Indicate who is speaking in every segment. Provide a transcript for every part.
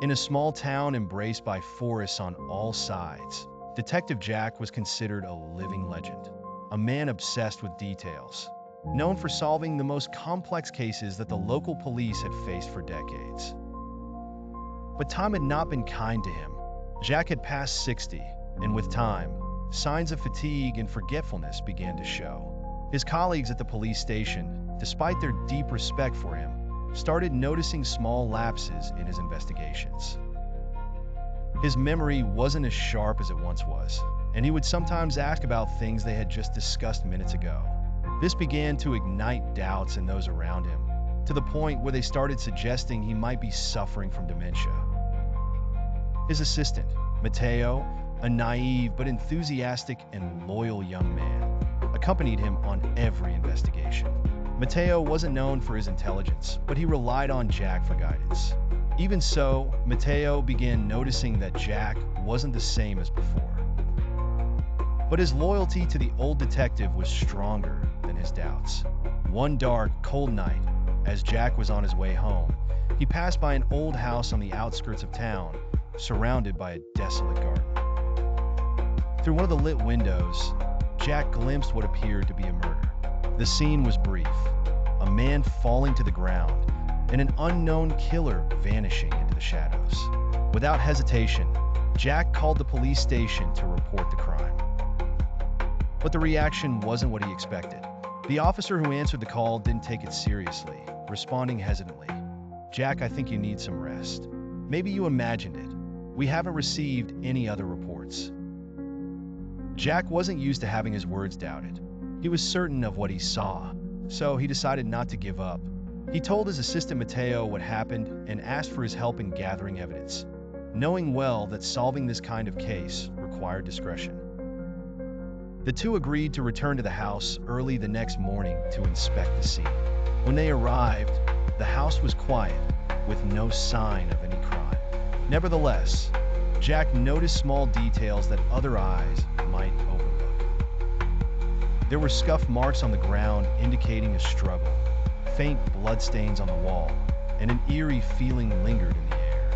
Speaker 1: In a small town embraced by forests on all sides, Detective Jack was considered a living legend, a man obsessed with details, known for solving the most complex cases that the local police had faced for decades. But time had not been kind to him. Jack had passed 60, and with time, signs of fatigue and forgetfulness began to show. His colleagues at the police station, despite their deep respect for him, started noticing small lapses in his investigations. His memory wasn't as sharp as it once was, and he would sometimes ask about things they had just discussed minutes ago. This began to ignite doubts in those around him, to the point where they started suggesting he might be suffering from dementia. His assistant, Matteo, a naive but enthusiastic and loyal young man, accompanied him on every investigation. Matteo wasn't known for his intelligence, but he relied on Jack for guidance. Even so, Matteo began noticing that Jack wasn't the same as before. But his loyalty to the old detective was stronger than his doubts. One dark, cold night, as Jack was on his way home, he passed by an old house on the outskirts of town, surrounded by a desolate garden. Through one of the lit windows, Jack glimpsed what appeared to be a murder. The scene was brief: a man falling to the ground, and an unknown killer vanishing into the shadows. Without hesitation, Jack called the police station to report the crime. But the reaction wasn't what he expected. The officer who answered the call didn't take it seriously, responding hesitantly. "Jack, I think you need some rest. Maybe you imagined it. We haven't received any other reports." Jack wasn't used to having his words doubted. He was certain of what he saw, so he decided not to give up. He told his assistant Matteo what happened and asked for his help in gathering evidence, knowing well that solving this kind of case required discretion. The two agreed to return to the house early the next morning to inspect the scene. When they arrived, the house was quiet, with no sign of any crime. Nevertheless, Jack noticed small details that other eyes might overlook. There were scuff marks on the ground indicating a struggle, faint bloodstains on the wall, and an eerie feeling lingered in the air.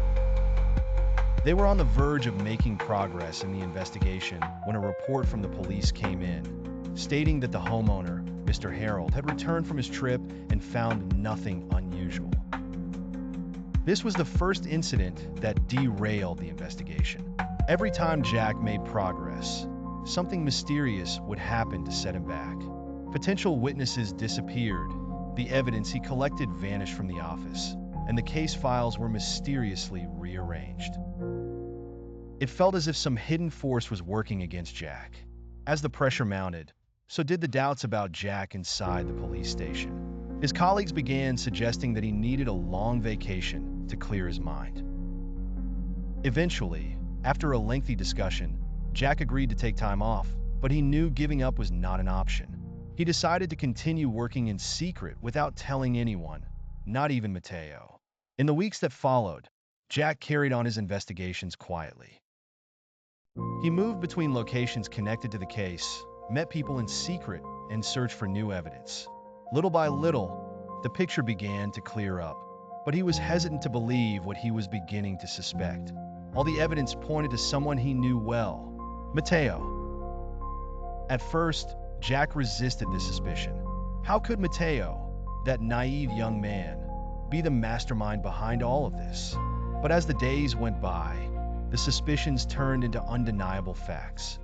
Speaker 1: They were on the verge of making progress in the investigation when a report from the police came in, stating that the homeowner, Mr. Harold, had returned from his trip and found nothing unusual. This was the first incident that derailed the investigation. Every time Jack made progress, something mysterious would happen to set him back. Potential witnesses disappeared, the evidence he collected vanished from the office, and the case files were mysteriously rearranged. It felt as if some hidden force was working against Jack. As the pressure mounted, so did the doubts about Jack inside the police station. His colleagues began suggesting that he needed a long vacation to clear his mind. Eventually, after a lengthy discussion, Jack agreed to take time off, but he knew giving up was not an option. He decided to continue working in secret without telling anyone, not even Matteo. In the weeks that followed, Jack carried on his investigations quietly. He moved between locations connected to the case, met people in secret, and searched for new evidence. Little by little, the picture began to clear up, but he was hesitant to believe what he was beginning to suspect. All the evidence pointed to someone he knew well, Matteo. At first, Jack resisted this suspicion. How could Matteo, that naive young man, be the mastermind behind all of this? But as the days went by, the suspicions turned into undeniable facts.